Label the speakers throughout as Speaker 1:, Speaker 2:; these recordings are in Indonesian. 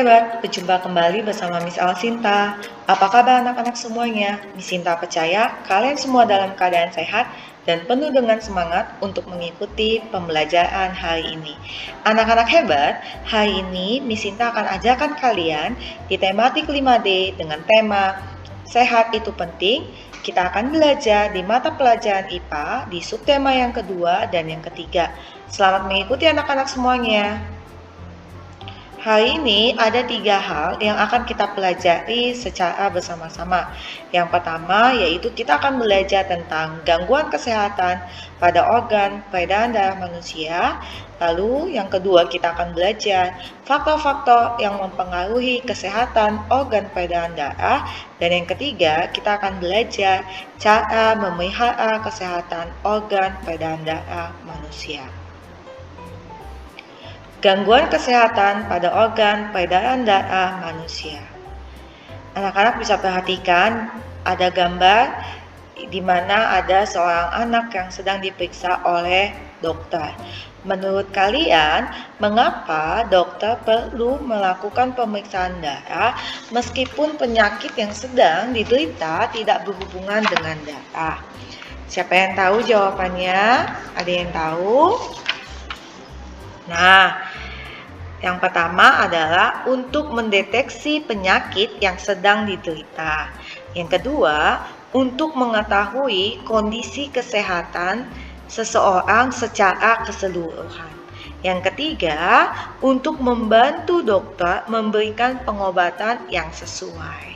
Speaker 1: hebat, berjumpa kembali bersama Miss Alsinta. Apa kabar anak-anak semuanya? Miss Sinta percaya kalian semua dalam keadaan sehat dan penuh dengan semangat untuk mengikuti pembelajaran hari ini. Anak-anak hebat, hari ini Miss Sinta akan ajarkan kalian di tematik 5D dengan tema Sehat itu penting. Kita akan belajar di mata pelajaran IPA di subtema yang kedua dan yang ketiga. Selamat mengikuti anak-anak semuanya. Hari ini ada 3 hal yang akan kita pelajari secara bersama-sama. Yang pertama yaitu kita akan belajar tentang gangguan kesehatan pada organ peredaran darah manusia. Lalu yang kedua kita akan belajar faktor-faktor yang mempengaruhi kesehatan organ peredaran darah. Dan yang ketiga kita akan belajar cara memelihara kesehatan organ peredaran darah manusia. Gangguan kesehatan pada organ peredaran darah manusia. Anak-anak bisa perhatikan ada gambar di mana ada seorang anak yang sedang diperiksa oleh dokter. Menurut kalian, mengapa dokter perlu melakukan pemeriksaan darah meskipun penyakit yang sedang diderita tidak berhubungan dengan darah? Siapa yang tahu jawabannya? Ada yang tahu? Nah, yang pertama adalah untuk mendeteksi penyakit yang sedang diderita. Yang kedua, untuk mengetahui kondisi kesehatan seseorang secara keseluruhan. Yang ketiga, untuk membantu dokter memberikan pengobatan yang sesuai.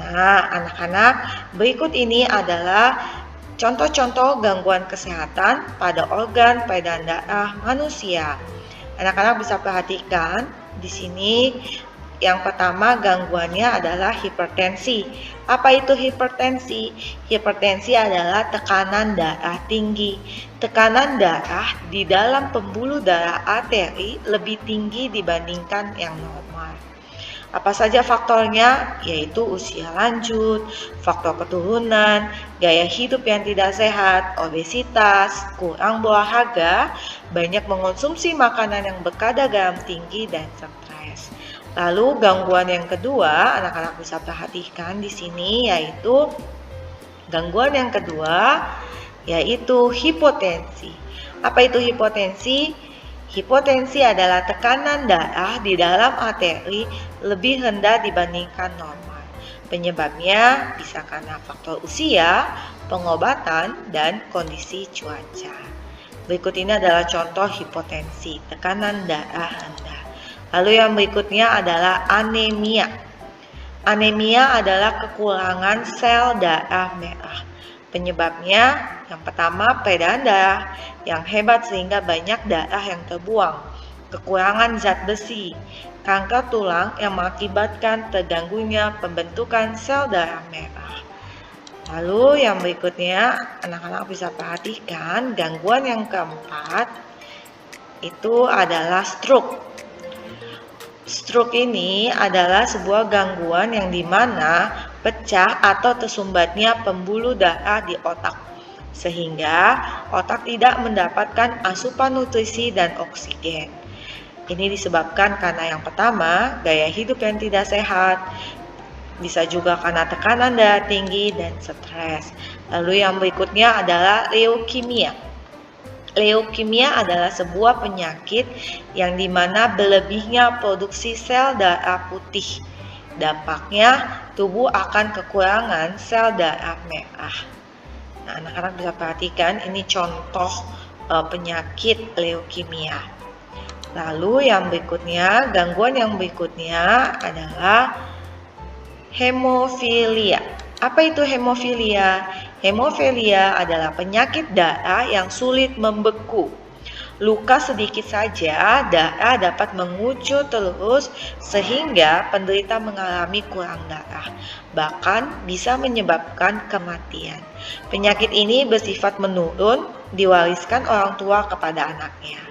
Speaker 1: Nah, anak-anak, berikut ini adalah contoh-contoh gangguan kesehatan pada organ peredaran darah manusia. Anak-anak bisa perhatikan di sini. Yang pertama gangguannya adalah hipertensi. Apa itu hipertensi? Hipertensi adalah tekanan darah tinggi. Tekanan darah di dalam pembuluh darah arteri lebih tinggi dibandingkan yang normal. Apa saja faktornya? Yaitu usia lanjut, faktor keturunan, gaya hidup yang tidak sehat, obesitas, kurang olahraga, banyak mengonsumsi makanan yang berkadar garam tinggi, dan stres. Lalu gangguan yang kedua, anak-anak bisa perhatikan di sini, yaitu gangguan yang kedua yaitu hipotensi. Apa itu hipotensi? Hipotensi adalah tekanan darah di dalam arteri lebih rendah dibandingkan normal. Penyebabnya bisa karena faktor usia, pengobatan, dan kondisi cuaca. Berikut ini adalah contoh hipotensi, tekanan darah rendah. Lalu yang berikutnya adalah anemia. Anemia adalah kekurangan sel darah merah. Penyebabnya yang pertama peredaran darah yang hebat sehingga banyak darah yang terbuang, kekurangan zat besi, kanker tulang yang mengakibatkan terganggunya pembentukan sel darah merah. Lalu yang berikutnya anak-anak bisa perhatikan gangguan yang keempat itu adalah stroke. Stroke ini adalah sebuah gangguan yang dimana pecah atau tersumbatnya pembuluh darah di otak, sehingga otak tidak mendapatkan asupan nutrisi dan oksigen. Ini disebabkan karena yang pertama, gaya hidup yang tidak sehat, bisa juga karena tekanan darah tinggi dan stres. Lalu yang berikutnya adalah leukemia. Leukemia adalah sebuah penyakit yang dimana berlebihnya produksi sel darah putih. Dampaknya tubuh akan kekurangan sel darah merah. Nah, anak-anak bisa perhatikan ini contoh penyakit leukemia. Lalu yang berikutnya, gangguan yang berikutnya adalah hemofilia. Apa itu hemofilia? Hemofilia adalah penyakit darah yang sulit membeku. Luka sedikit saja, darah dapat mengucur terus sehingga penderita mengalami kurang darah, bahkan bisa menyebabkan kematian. Penyakit ini bersifat menurun, diwariskan orang tua kepada anaknya.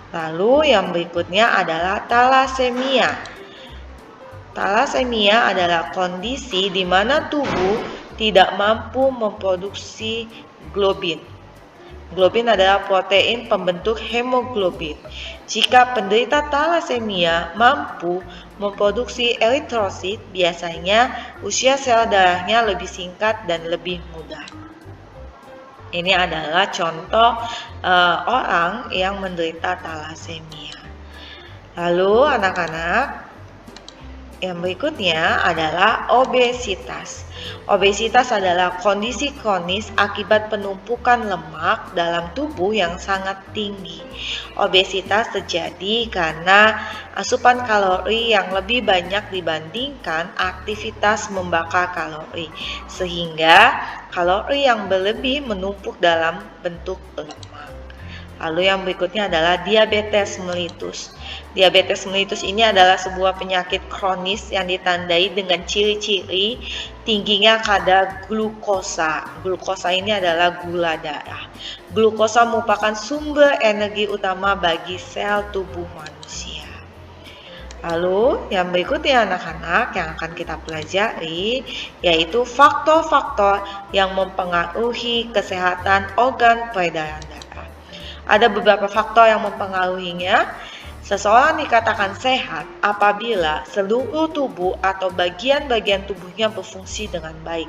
Speaker 1: Lalu yang berikutnya adalah talasemia. Talasemia adalah kondisi di mana tubuh tidak mampu memproduksi globin. Globin adalah protein pembentuk hemoglobin. Jika penderita talasemia mampu memproduksi eritrosit, biasanya usia sel darahnya lebih singkat dan lebih muda. Ini adalah contoh orang yang menderita talasemia. Lalu anak-anak, yang berikutnya adalah obesitas. Obesitas adalah kondisi kronis akibat penumpukan lemak dalam tubuh yang sangat tinggi. Obesitas terjadi karena asupan kalori yang lebih banyak dibandingkan aktivitas membakar kalori, sehingga kalori yang berlebih menumpuk dalam bentuk lemak. Lalu yang berikutnya adalah diabetes mellitus. Diabetes mellitus ini adalah sebuah penyakit kronis yang ditandai dengan ciri-ciri tingginya kadar glukosa. Glukosa ini adalah gula darah. Glukosa merupakan sumber energi utama bagi sel tubuh manusia. Lalu yang berikutnya anak-anak yang akan kita pelajari yaitu faktor-faktor yang mempengaruhi kesehatan organ peredaran darah. Ada beberapa faktor yang mempengaruhinya. Seseorang dikatakan sehat apabila seluruh tubuh atau bagian-bagian tubuhnya berfungsi dengan baik.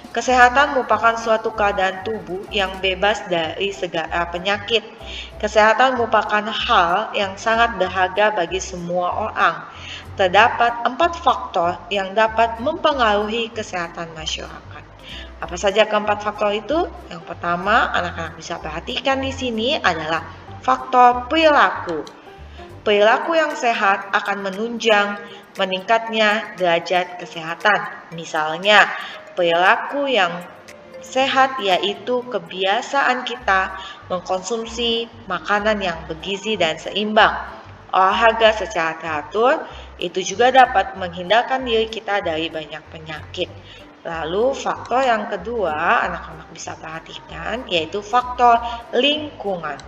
Speaker 1: Kesehatan merupakan suatu keadaan tubuh yang bebas dari segala penyakit. Kesehatan merupakan hal yang sangat berharga bagi semua orang. Terdapat 4 faktor yang dapat mempengaruhi kesehatan masyarakat. Apa saja keempat faktor itu? Yang pertama, anak-anak bisa perhatikan di sini adalah faktor perilaku. Perilaku yang sehat akan menunjang meningkatnya derajat kesehatan. Misalnya, perilaku yang sehat yaitu kebiasaan kita mengkonsumsi makanan yang bergizi dan seimbang. Olahraga secara teratur itu juga dapat menghindarkan diri kita dari banyak penyakit. Lalu faktor yang kedua anak-anak bisa perhatikan yaitu faktor lingkungan.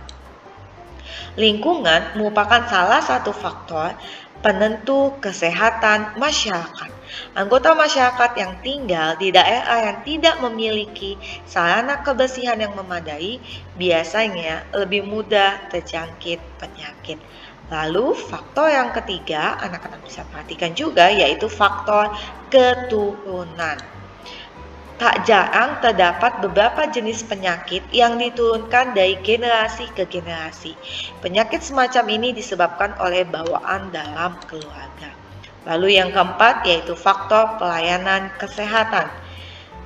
Speaker 1: Lingkungan merupakan salah satu faktor penentu kesehatan masyarakat. Anggota masyarakat yang tinggal di daerah yang tidak memiliki sarana kebersihan yang memadai biasanya lebih mudah terjangkit penyakit. Lalu faktor yang ketiga anak-anak bisa perhatikan juga yaitu faktor keturunan. Tak jarang terdapat beberapa jenis penyakit yang diturunkan dari generasi ke generasi. Penyakit semacam ini disebabkan oleh bawaan dalam keluarga. Lalu yang keempat yaitu faktor pelayanan kesehatan.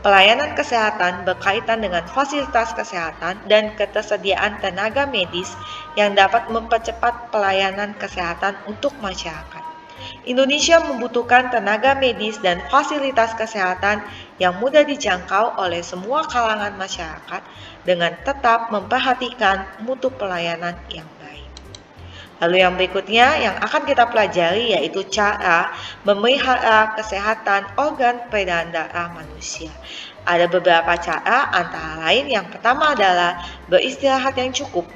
Speaker 1: Pelayanan kesehatan berkaitan dengan fasilitas kesehatan dan ketersediaan tenaga medis yang dapat mempercepat pelayanan kesehatan untuk masyarakat. Indonesia membutuhkan tenaga medis dan fasilitas kesehatan yang mudah dijangkau oleh semua kalangan masyarakat dengan tetap memperhatikan mutu pelayanan yang baik. Lalu yang berikutnya yang akan kita pelajari yaitu cara memelihara kesehatan organ peredaran darah manusia. Ada beberapa cara, antara lain yang pertama adalah beristirahat yang cukup.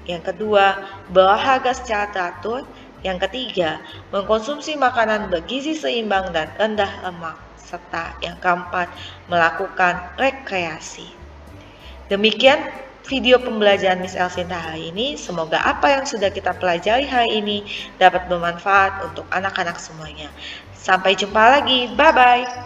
Speaker 1: Yang kedua, berolahraga secara teratur. Yang ketiga, mengkonsumsi makanan bergizi seimbang dan rendah lemak. Serta yang keempat, melakukan rekreasi. Demikian video pembelajaran Miss Elvinta hari ini. Semoga apa yang sudah kita pelajari hari ini dapat bermanfaat untuk anak-anak semuanya. Sampai jumpa lagi, bye-bye.